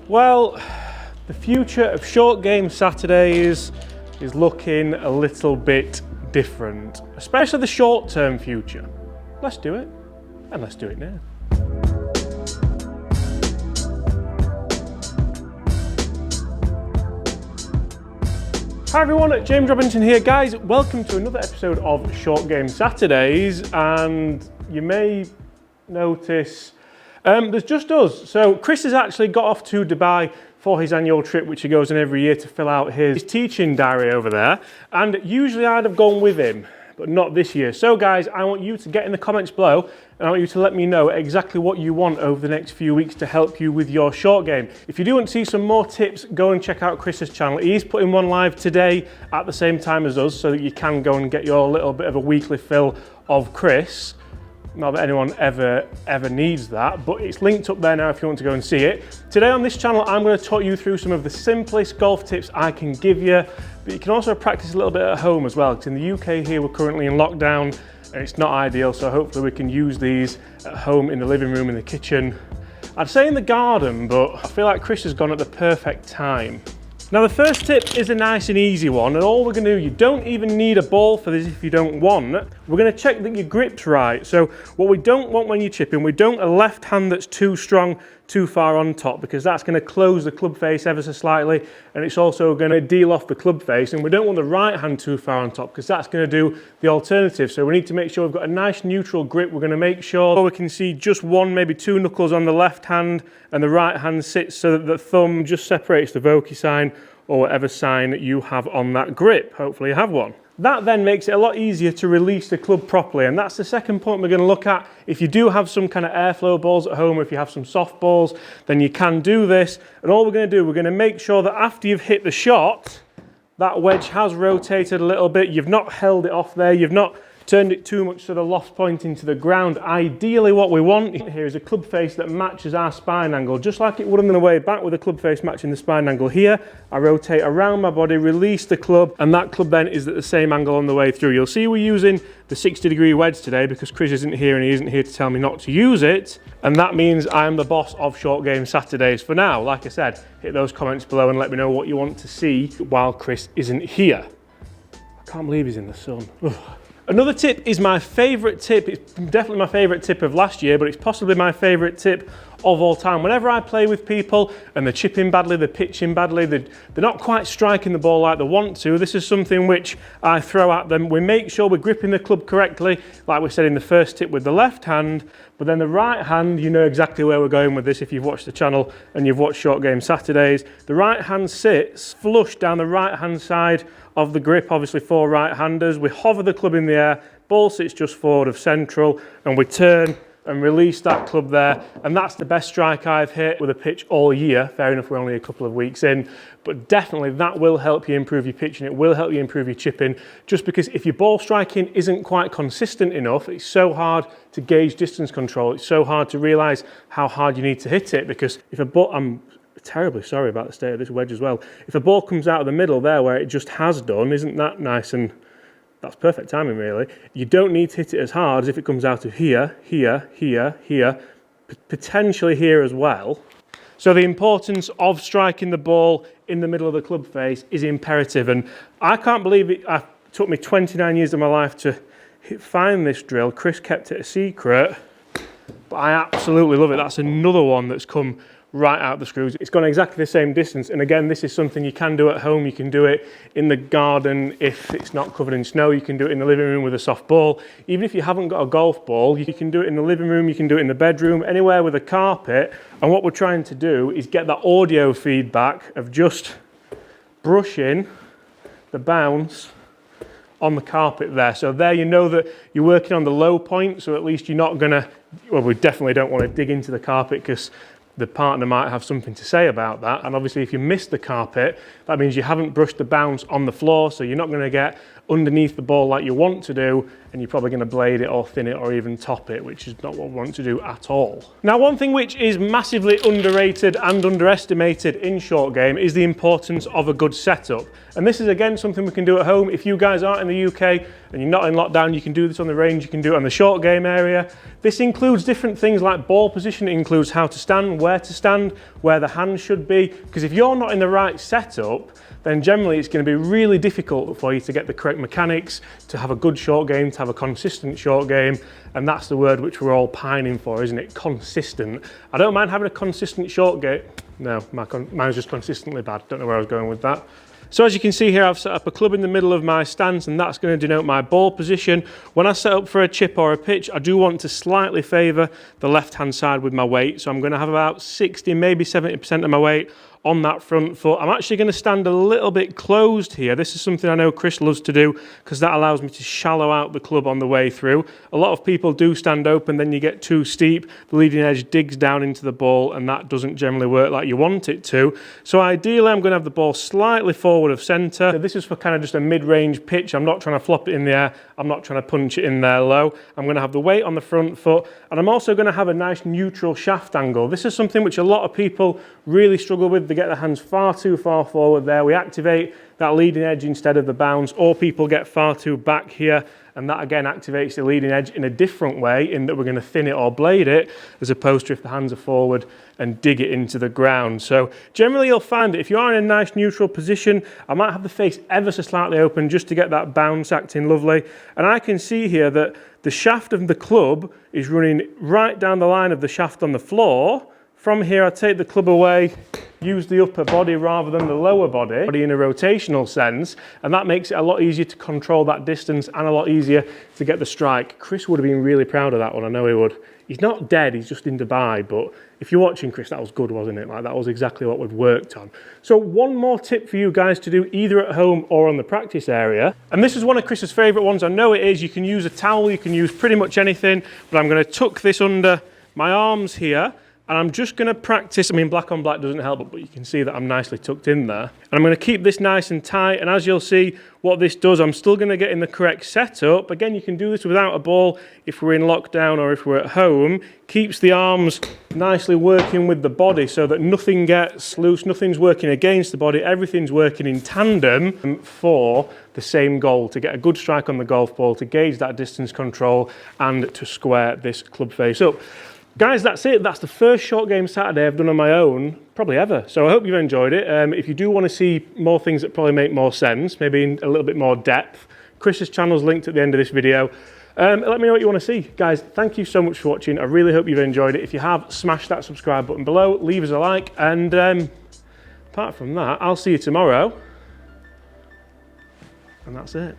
Well, the future of short game Saturdays is looking a little bit different, especially the short-term future. Let's do it, and let's do it now. Hi everyone, James Robinson here. Guys, welcome to another episode of Short Game Saturdays, and you may notice there's just us. So Chris has actually got off to Dubai for his annual trip, which he goes on every year to fill out his teaching diary over there, and usually I'd have gone with him, but not this year. So guys, I want you to get in the comments below and I want you to let me know exactly what you want over the next few weeks to help you with your short game. If you do want to see some more tips, go and check out Chris's channel. He's putting one live today at the same time as us, so that you can go and get your little bit of a weekly fill of Chris. Not that anyone ever needs that, but it's linked up there now if you want to go and see it. Today on this channel, I'm going to talk you through some of the simplest golf tips I can give you, but you can also practice a little bit at home as well, because in the UK here, we're currently in lockdown, and it's not ideal, so hopefully we can use these at home in the living room, in the kitchen. I'd say in the garden, but I feel like Chris has gone at the perfect time. Now the first tip is a nice and easy one, and all we're going to do, you don't even need a ball for this if you don't want. We're going to check that your grip's right. So what we don't want when you're chipping, we don't want a left hand that's too strong, too far on top, because that's going to close the club face ever so slightly, and it's also going to deal off the club face. And we don't want the right hand too far on top, because that's going to do the alternative. So we need to make sure we've got a nice neutral grip. We're going to make sure we can see just one, maybe two knuckles on the left hand, and the right hand sits so that the thumb just separates the Vokey sign or whatever sign you have on that grip. Hopefully you have one. That then makes it a lot easier to release the club properly, and that's the second point we're going to look at. If you do have some kind of airflow balls at home, or if you have some soft balls, then you can do this. And all we're going to do, we're going to make sure that after you've hit the shot, that wedge has rotated a little bit, you've not held it off there, you've not turned it too much so the loft's pointing to the ground. Ideally what we want here is a club face that matches our spine angle, just like it would on the way back, with a club face matching the spine angle here. I rotate around my body, release the club, and that club then is at the same angle on the way through. You'll see we're using the 60-degree wedge today because Chris isn't here and he isn't here to tell me not to use it, and that means I'm the boss of Short Game Saturdays for now. Like I said, hit those comments below and let me know what you want to see while Chris isn't here. I can't believe he's in the sun. Ugh. Another tip is my favourite tip. It's definitely my favourite tip of last year, but it's possibly my favourite tip of all time. Whenever I play with people and they're chipping badly, they're pitching badly, they're not quite striking the ball like they want to, this is something which I throw at them. We make sure we're gripping the club correctly, like we said in the first tip, with the left hand, but then the right hand, you know exactly where we're going with this if you've watched the channel and you've watched Short Game Saturdays. The right hand sits flush down the right hand side of the grip, obviously for right-handers. We hover the club in the air, ball sits just forward of central, and we turn and release that club there, and that's the best strike I've hit with a pitch all year. Fair enough, we're only a couple of weeks in, but definitely that will help you improve your pitching, it will help you improve your chipping, just because if your ball striking isn't quite consistent enough, it's so hard to gauge distance control, it's so hard to realise how hard you need to hit it, because if a ball, I'm terribly sorry about the state of this wedge as well. If a ball comes out of the middle there where it just has done, isn't that nice? And that's perfect timing really. You don't need to hit it as hard as if it comes out of here, here, here, here, potentially here as well. So the importance of striking the ball in the middle of the club face is imperative, and I can't believe it took me 29 years of my life to find this drill. Chris kept it a secret, but I absolutely love it. That's another one that's come right out the screws. It's gone exactly the same distance, and again, this is something you can do at home. You can do it in the garden if it's not covered in snow. You can do it in the living room with a soft ball. Even if you haven't got a golf ball, you can do it in the living room, you can do it in the bedroom, anywhere with a carpet. And what we're trying to do is get that audio feedback of just brushing the bounce on the carpet there. So there you know that you're working on the low point, so at least you're not gonna, well, we definitely don't want to dig into the carpet because the partner might have something to say about that. And obviously if you miss the carpet, that means you haven't brushed the bounce on the floor, so you're not going to get underneath the ball like you want to do, and you're probably going to blade it or thin it or even top it, which is not what we want to do at all. Now, one thing which is massively underrated and underestimated in short game is the importance of a good setup. And this is again something we can do at home. If you guys aren't in the UK and you're not in lockdown, you can do this on the range, you can do it on the short game area. This includes different things like ball position, it includes how to stand, where the hands should be, because if you're not in the right setup, then generally it's going to be really difficult for you to get the correct mechanics, to have a good short game, to have a consistent short game, and that's the word which we're all pining for, isn't it? Consistent. I don't mind having a consistent short game. No, mine's just consistently bad. Don't know where I was going with that. So as you can see here, I've set up a club in the middle of my stance, and that's going to denote my ball position. When I set up for a chip or a pitch, I do want to slightly favour the left-hand side with my weight. So I'm going to have about 60, maybe 70% of my weight on that front foot. I'm actually going to stand a little bit closed here. This is something I know Chris loves to do because that allows me to shallow out the club on the way through. A lot of people do stand open, then you get too steep, the leading edge digs down into the ball, and that doesn't generally work like you want it to. So ideally I'm going to have the ball slightly forward of centre. This is for kind of just a mid-range pitch. I'm not trying to flop it in the air, I'm not trying to punch it in there low. I'm going to have the weight on the front foot, and I'm also going to have a nice neutral shaft angle. This is something which a lot of people really struggle with. They get their hands far too far forward there. We activate that leading edge instead of the bounce, or people get far too back here, and that again activates the leading edge in a different way, in that we're going to thin it or blade it, as opposed to if the hands are forward and dig it into the ground. So generally you'll find that if you are in a nice neutral position, I might have the face ever so slightly open just to get that bounce acting lovely. And I can see here that the shaft of the club is running right down the line of the shaft on the floor. From here I take the club away, use the upper body rather than the lower body in a rotational sense, and that makes it a lot easier to control that distance and a lot easier to get the strike. Chris would have been really proud of that one, I know he would. He's not dead, he's just in Dubai, but if you're watching, Chris, that was good, wasn't it? Like, that was exactly what we've worked on. So one more tip for you guys to do either at home or on the practice area, and this is one of Chris's favourite ones, I know it is. You can use a towel, you can use pretty much anything, but I'm going to tuck this under my arms here, and I'm just going to practice. I mean, black on black doesn't help, but you can see that I'm nicely tucked in there. And I'm going to keep this nice and tight, and as you'll see what this does, I'm still going to get in the correct setup. Again, you can do this without a ball if we're in lockdown or if we're at home. Keeps the arms nicely working with the body so that nothing gets loose, nothing's working against the body, everything's working in tandem for the same goal, to get a good strike on the golf ball, to gauge that distance control, and to square this club face up. Guys, that's it. That's the first short game Saturday I've done on my own, probably ever. So I hope you've enjoyed it. If you do want to see more things that probably make more sense, maybe in a little bit more depth, Chris's channel's linked at the end of this video. Let me know what you want to see. Guys, thank you so much for watching. I really hope you've enjoyed it. If you have, smash that subscribe button below, leave us a like, and apart from that, I'll see you tomorrow. And that's it.